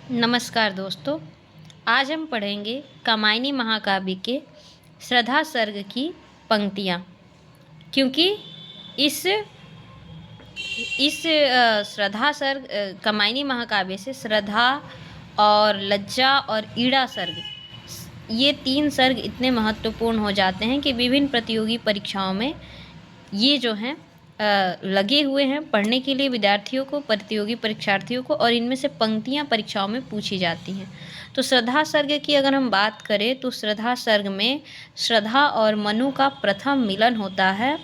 नमस्कार दोस्तों। आज हम पढ़ेंगे कामायनी महाकाव्य के श्रद्धा सर्ग की पंक्तियाँ। क्योंकि इस श्रद्धा सर्ग कामायनी महाकाव्य से श्रद्धा और लज्जा और ईड़ा सर्ग, ये 3 सर्ग इतने महत्वपूर्ण हो जाते हैं कि विभिन्न प्रतियोगी परीक्षाओं में ये जो हैं लगे हुए हैं पढ़ने के लिए विद्यार्थियों को, प्रतियोगी परीक्षार्थियों को, और इनमें से पंक्तियाँ परीक्षाओं में पूछी जाती हैं। तो श्रद्धा सर्ग की अगर हम बात करें तो श्रद्धा सर्ग में श्रद्धा और मनु का प्रथम मिलन होता है।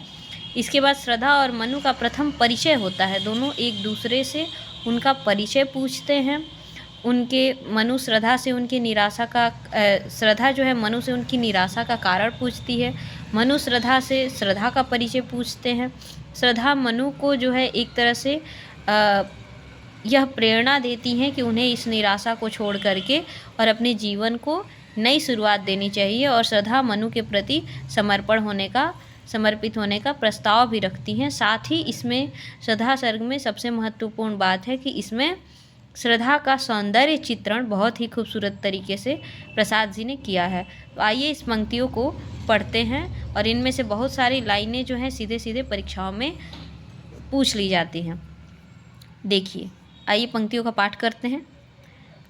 इसके बाद श्रद्धा और मनु का प्रथम परिचय होता है। दोनों एक दूसरे से उनका परिचय पूछते हैं। मनु श्रद्धा से उनकी निराशा का श्रद्धा जो है मनु से उनकी निराशा का कारण पूछती है। मनु श्रद्धा से श्रद्धा का परिचय पूछते हैं। श्रद्धा मनु को जो है एक तरह से यह प्रेरणा देती हैं कि उन्हें इस निराशा को छोड़ करके और अपने जीवन को नई शुरुआत देनी चाहिए, और श्रद्धा मनु के प्रति समर्पित होने का प्रस्ताव भी रखती हैं। साथ ही इसमें श्रद्धा सर्ग में सबसे महत्वपूर्ण बात है कि इसमें श्रद्धा का सौंदर्य चित्रण बहुत ही खूबसूरत तरीके से प्रसाद जी ने किया है। तो आइए इस पंक्तियों को पढ़ते हैं, और इनमें से बहुत सारी लाइनें जो हैं सीधे सीधे परीक्षाओं में पूछ ली जाती हैं। देखिए, आइए पंक्तियों का पाठ करते हैं।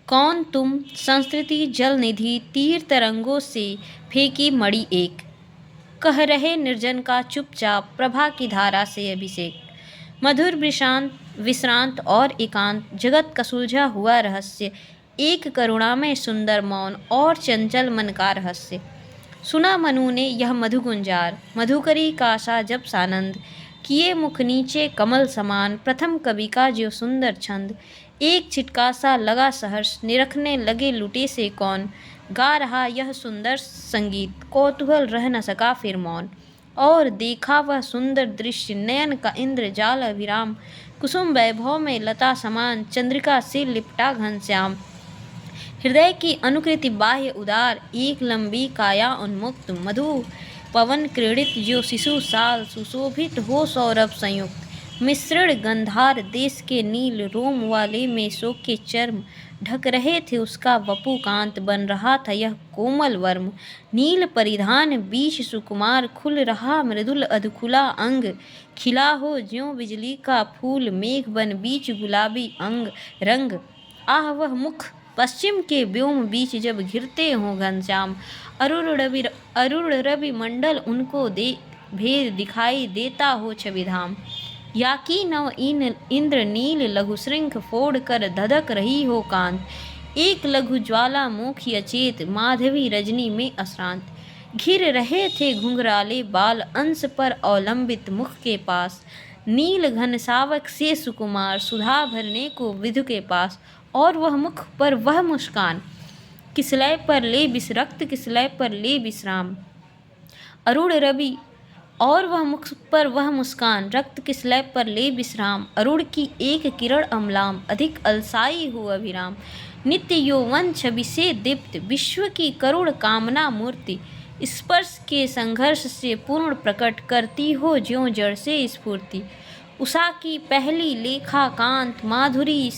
कौन तुम संस्कृति जल निधि तीर तरंगों से फेंकी मणि एक, कह रहे निर्जन का चुपचाप प्रभा की धारा से अभिषेक, मधुर विश्रांत और एकांत जगत का सुलझा हुआ रहस्य, एक करुणा में सुंदर मौन और चंचल मन का रहस्य। सुना मनु ने यह मधु गुंजार, मधुकरी का सा जब सानंद, किए मुख नीचे कमल समान, प्रथम कवि का जो सुंदर छंद, एक छिटका सा लगा सहर्ष, निरखने लगे लुटे से कौन, गा रहा यह सुंदर संगीत, कौतूहल रह न सका फिर मौन, और देखा वह सुंदर दृश्य नयन का इंद्रजाल अभिराम, कुसुम वैभव में लता समान, चंद्रिका से लिपटा घनश्याम, हृदय की अनुकृति बाह्य उदार, एक लंबी काया उन्मुक्त, मधु पवन क्रीड़ित जो शिशु साल, सुशोभित हो सौरभ संयुक्त, मिश्रण गंधार देश के नील रोम वाले में शोक के चर्म, ढक रहे थे उसका वपु कांत, बन रहा था यह कोमल वर्म, नील परिधान बीच सुकुमार, खुल रहा मृदुल अधखुला अंग, खिला हो ज्यों बिजली का फूल, मेघ बन बीच गुलाबी अंग रंग, आह वह मुख पश्चिम के व्योम बीच जब घिरते हों घनश्याम, अरुण रवि मंडल उनको भेद दिखाई देता हो छविधाम, या की नव इंद्र नील लघु श्रृंख फोड़ कर धधक रही हो कांत, एक लघु ज्वाला मुखी अचेत माधवी रजनी में अश्रांत, घिर रहे थे घुंघराले बाल अंश पर अवलंबित मुख के पास, नील घन सावक से सुकुमार सुधा भरने को विधु के पास, और वह मुख पर वह मुस्कान, किसलय पर ले रक्त किसलय पर ले विश्राम, अरुण रवि, और वह मुख पर वह मुस्कान, रक्त किसलय पर ले विश्राम, अरुण की एक किरण अम्लाम, अधिक अलसाई हो अभिराम, नित्य यौवन छवि से दीप्त, विश्व की करुण कामना मूर्ति, स्पर्श के संघर्ष से पूर्ण प्रकट करती हो ज्यों जड़ से स्फूर्ति, उषा की पहली लेखा कांत, माधुरी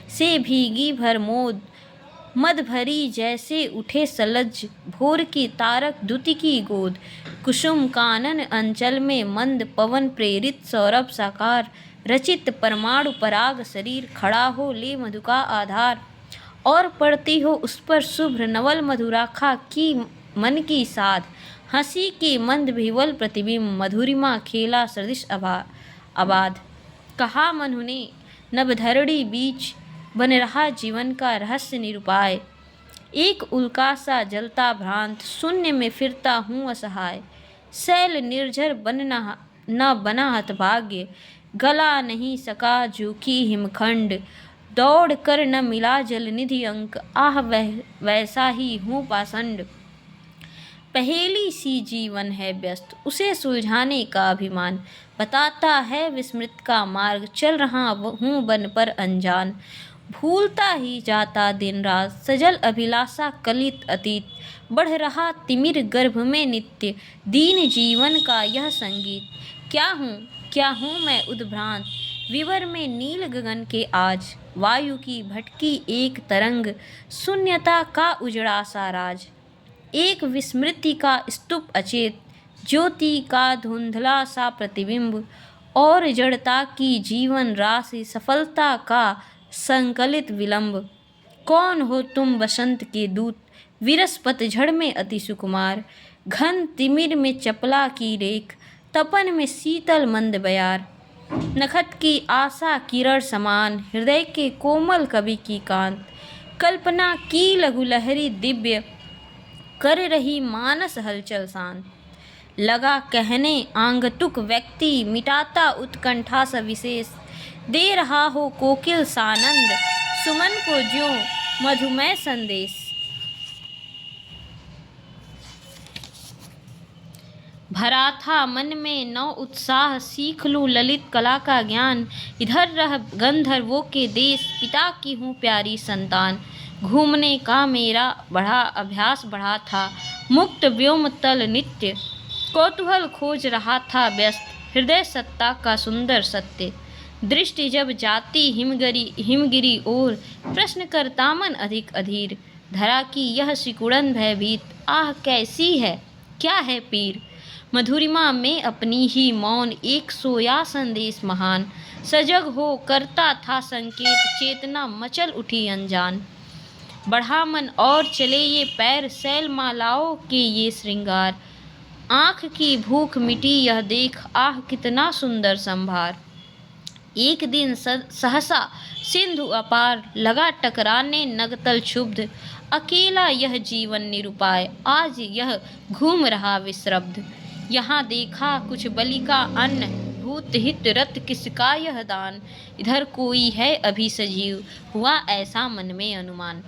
से भीगी भरमोद, मद भरी जैसे उठे सलज, भोर की तारक द्युति की गोद, कुसुम कानन अंचल में मंद पवन प्रेरित सौरभ साकार, रचित परमाणु पराग शरीर, खड़ा हो ले मधु का आधार, और पड़ती हो उस पर शुभ्र नवल मधुराखा की मन की साध, हंसी के मंद विवल प्रतिबिंब, मधुरिमा खेला सदृश आबाद, कहा मनु ने नभधरणी बीच, बन रहा जीवन का रहस्य निरूपाय, एक उल्का सा जलता भ्रांत, शून्य में फिरता हूँ असहाय, शैल निर्झर न बना हतभाग्य, गला नहीं सका झुकी हिमखंड, दौड़ कर न मिला जलनिधि अंक, आह वैसा ही हूँ पाषंड, पहेली सी जीवन है व्यस्त उसे सुलझाने का अभिमान, बताता है विस्मृत का मार्ग, चल रहा हूँ बन पर अनजान, भूलता ही जाता दिन रात सजल अभिलाषा कलित अतीत, बढ़ रहा तिमिर गर्भ में नित्य दीन जीवन का यह संगीत, क्या हूँ मैं उद्भ्रांत, विवर में नील गगन के आज, वायु की भटकी एक तरंग, शून्यता का उजड़ा सा राज। एक विस्मृति का स्तूप अचेत, ज्योति का धुंधला सा प्रतिबिंब, और जड़ता की जीवन राशि, सफलता का संकलित विलंब। कौन हो तुम बसंत के दूत, विरस पतझड़ में अति सुकुमार, घन तिमिर में चपला की रेख, तपन में शीतल मंद बयार। नखत की आशा किरण समान, हृदय के कोमल कवि की कांत, कल्पना की लघु लहरी दिव्य, कर रही मानस हलचल शांत। लगा कहने आंगतुक व्यक्ति, मिटाता उत्कंठा सविशेष, दे रहा हो कोकिल सानंद, सुमन को ज्यों मधुमय संदेश। भरा था मन में नौ उत्साह, सीख लूं ललित कला का ज्ञान, इधर रह गंधर्वों के देश, पिता की हूँ प्यारी संतान। घूमने का मेरा अभ्यास बढ़ा था, मुक्त व्योम तल नित्य, कौतूहल खोज रहा था व्यस्त, हृदय सत्ता का सुंदर सत्य। दृष्टि जब जाती हिमगिरी ओर, प्रश्न करता मन अधिक अधीर, धरा की यह सिकुड़न भयभीत, आह कैसी है क्या है पीर। मधुरिमा में अपनी ही मौन, एक सोया संदेश महान, सजग हो करता था संकेत, चेतना मचल उठी अनजान। बढ़ा मन और चले ये पैर, शैल मालाओं के ये श्रृंगार, आँख की भूख मिटी यह देख, आह कितना सुंदर संभार। एक दिन सहसा सिंधु अपार, लगा टकराने नगतल क्षुब्ध, अकेला यह जीवन निरुपाय, आज यह घूम रहा विश्रब्ध। यहाँ देखा कुछ बलि का अन्न, भूत हित रत किसका यह दान, इधर कोई है अभी सजीव, हुआ ऐसा मन में अनुमान।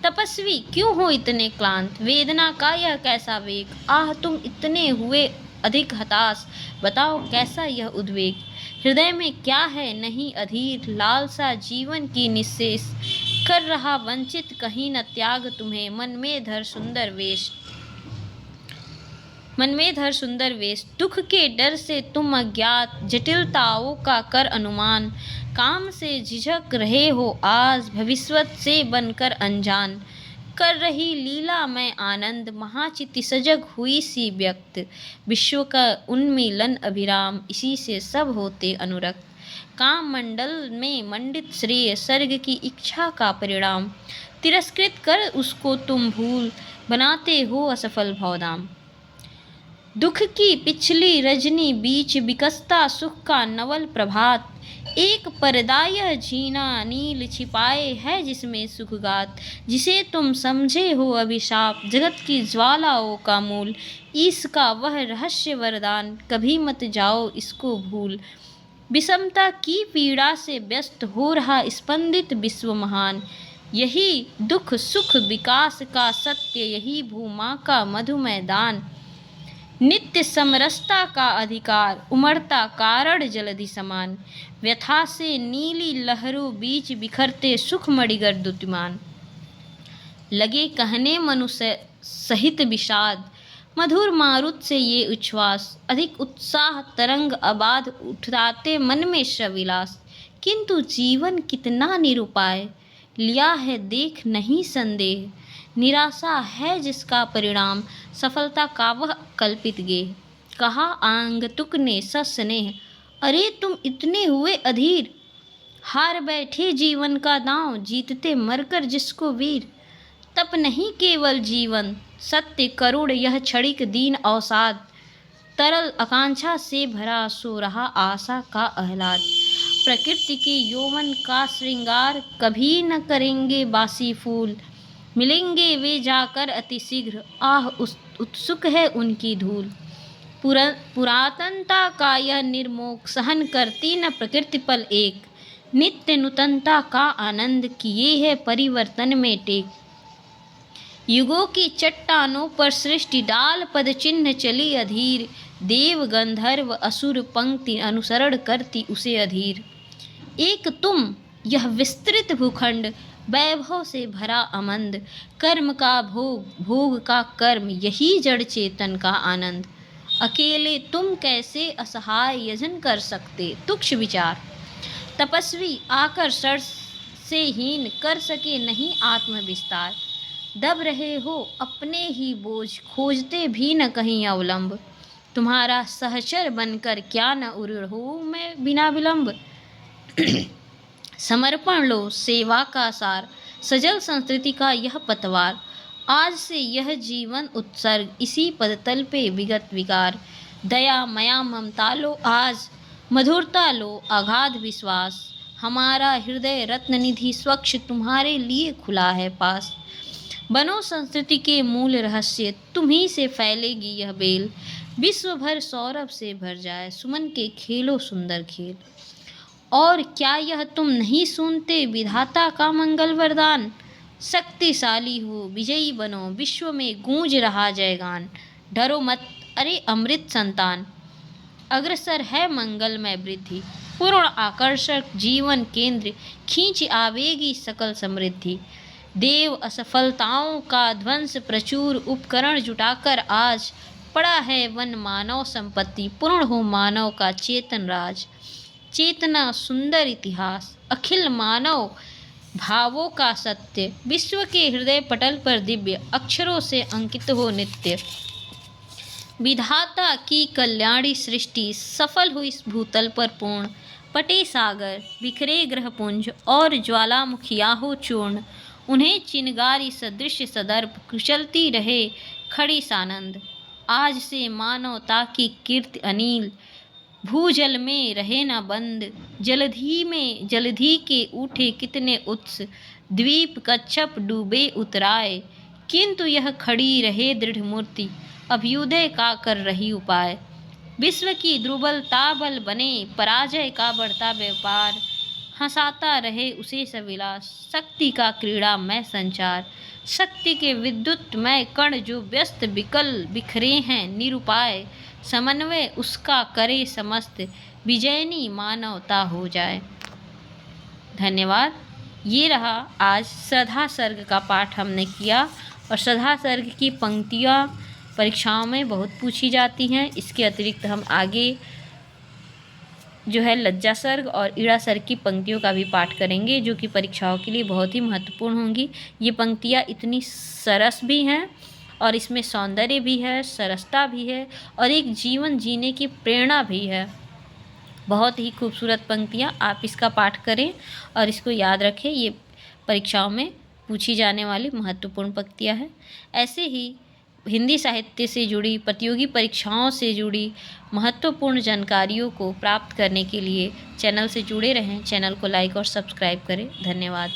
तपस्वी क्यों हो इतने क्लांत, वेदना का यह कैसा वेग, आह तुम इतने हुए अधिक हताश, बताओ कैसा यह उद्वेग। हृदय में क्या है नहीं अधीर, लालसा जीवन की निःशेष, कर रहा वंचित कहीं न त्याग तुम्हें, मन में धर सुंदर वेश। दुख के डर से तुम अज्ञात, जटिलताओं का कर अनुमान, काम से झिझक रहे हो आज, भविष्यत से बनकर अनजान। कर रही लीला में आनंद, महाचिति सजग हुई सी व्यक्त, विश्व का उन्मीलन अभिराम, इसी से सब होते अनुरक्त। काम मंडल में मंडित श्रेय, सर्ग की इच्छा का परिणाम, तिरस्कृत कर उसको तुम भूल, बनाते हो असफल भवधाम। दुख की पिछली रजनी बीच, विकसता सुख का नवल प्रभात, एक पर्दा यह झीना नील छिपाए है जिसमें सुखगात, जिसे तुम समझे हो अभिशाप, जगत की ज्वालाओं का मूल, इसका वह रहस्य वरदान, कभी मत जाओ इसको भूल। विषमता की पीड़ा से व्यस्त हो रहा स्पंदित विश्व महान, यही दुख सुख विकास का सत्य, यही भूमा का मधुमय दान। नित्य समरसता का अधिकार, उमड़ता कारण जलधि समान, व्यथा से नीली लहरों बीच बिखरते सुख मणिगर द्युतिमान। लगे कहने मनुष्य सहित विषाद, मधुर मारुत से ये उच्छ्वास, अधिक उत्साह तरंग अबाध, उठाते मन में श्रविलास। किंतु जीवन कितना निरुपाय, लिया है देख नहीं संदेह, निराशा है जिसका परिणाम, सफलता का वह कल्पित गेह। कहा आंगतुक ने सस्नेह, अरे तुम इतने हुए अधीर, हार बैठे जीवन का दांव, जीतते मरकर जिसको वीर। तप नहीं केवल जीवन, सत्य करुण यह क्षणिक दीन अवसाद, तरल आकांक्षा से भरा सो रहा आशा का आह्लाद। प्रकृति के यौवन का श्रृंगार, कभी न करेंगे बासी फूल, मिलेंगे वे जाकर अति शीघ्र, आह उत्सुक है उनकी धूल। पुरातनता का यह निर्मोह, सहन करती न प्रकृति पल एक, नित्य नूतनता का आनंद, किए है परिवर्तन में टेक। युगों की चट्टानों पर सृष्टि डाल पद चिन्ह चली अधीर, देव गंधर्व असुर पंक्ति अनुसरण करती उसे अधीर। एक तुम यह विस्तृत भूखंड, वैभव से भरा अमंद, कर्म का भोग भोग का कर्म, यही जड़ चेतन का आनंद। अकेले तुम कैसे असहाय यजन कर सकते, तुक्ष विचार। तपस्वी आकर्षण से हीन कर सके नहीं आत्म विस्तार। दब रहे हो अपने ही बोझ खोजते भी न कहीं अवलंब। तुम्हारा सहचर बनकर क्या न उड़ूं मैं बिना विलंब। समर्पण लो सेवा का सार सजल संस्कृति का यह पतवार। आज से यह जीवन उत्सर्ग इसी पदतल पे विगत विकार। दया मया ममता लो आज मधुरता लो अगाध विश्वास। हमारा हृदय रत्न निधि स्वच्छ तुम्हारे लिए खुला है पास। बनो संस्कृति के मूल रहस्य तुम्ही से फैलेगी यह बेल। विश्व भर सौरभ से भर जाए सुमन के खेलो सुंदर खेल। और क्या यह तुम नहीं सुनते विधाता का मंगल वरदान। शक्तिशाली हो विजयी बनो विश्व में गूंज रहा जयगान। डरो मत अरे अमृत संतान अग्रसर है मंगलमय वृद्धि। पूर्ण आकर्षक जीवन केंद्र खींच आवेगी सकल समृद्धि। देव असफलताओं का ध्वंस प्रचुर उपकरण जुटाकर आज पड़ा है वन मानव संपत्ति। पूर्ण हो मानव का चेतन राज। चेतना सुंदर इतिहास अखिल मानव भावों का सत्य। विश्व के हृदय पटल पर दिव्य अक्षरों से अंकित हो नित्य। विधाता की कल्याणी सृष्टि सफल हुई इस भूतल पर पूर्ण। पटे सागर बिखरे ग्रहपुंज और ज्वालामुखियाँ हो चूर्ण। उन्हें चिनगारी सदृश सदर्प कुचलती रहे खड़ी सानंद। आज से मानवता की कीर्ति अनिल भूजल में रहे न बंद। जलधि के उठे कितने उत्स द्वीप कच्छप डूबे उतराए। किंतु यह खड़ी रहे दृढ़ मूर्ति अभ्युदय का कर रही उपाय। विश्व की दुर्बलता बल बने पराजय का बढ़ता व्यापार। हंसाता रहे उसे सविलास शक्ति का क्रीड़ा में संचार। शक्ति के विद्युत मय कण जो व्यस्त विकल बिखरे हैं निरुपाय। समन्वय उसका करे समस्त विजयनी मानवता हो जाए। धन्यवाद। ये रहा आज श्रद्धा सर्ग का पाठ हमने किया और श्रद्धा सर्ग की पंक्तियाँ परीक्षाओं में बहुत पूछी जाती हैं। इसके अतिरिक्त हम आगे जो है लज्जा सर्ग और ईड़ा सर्ग की पंक्तियों का भी पाठ करेंगे जो कि परीक्षाओं के लिए बहुत ही महत्वपूर्ण होंगी। ये पंक्तियाँ इतनी सरस भी हैं और इसमें सौंदर्य भी है सरसता भी है और एक जीवन जीने की प्रेरणा भी है। बहुत ही खूबसूरत पंक्तियाँ आप इसका पाठ करें और इसको याद रखें। ये परीक्षाओं में पूछी जाने वाली महत्वपूर्ण पंक्तियाँ हैं। ऐसे ही हिंदी साहित्य से जुड़ी प्रतियोगी परीक्षाओं से जुड़ी महत्वपूर्ण जानकारियों को प्राप्त करने के लिए चैनल से जुड़े रहें। चैनल को लाइक और सब्सक्राइब करें। धन्यवाद।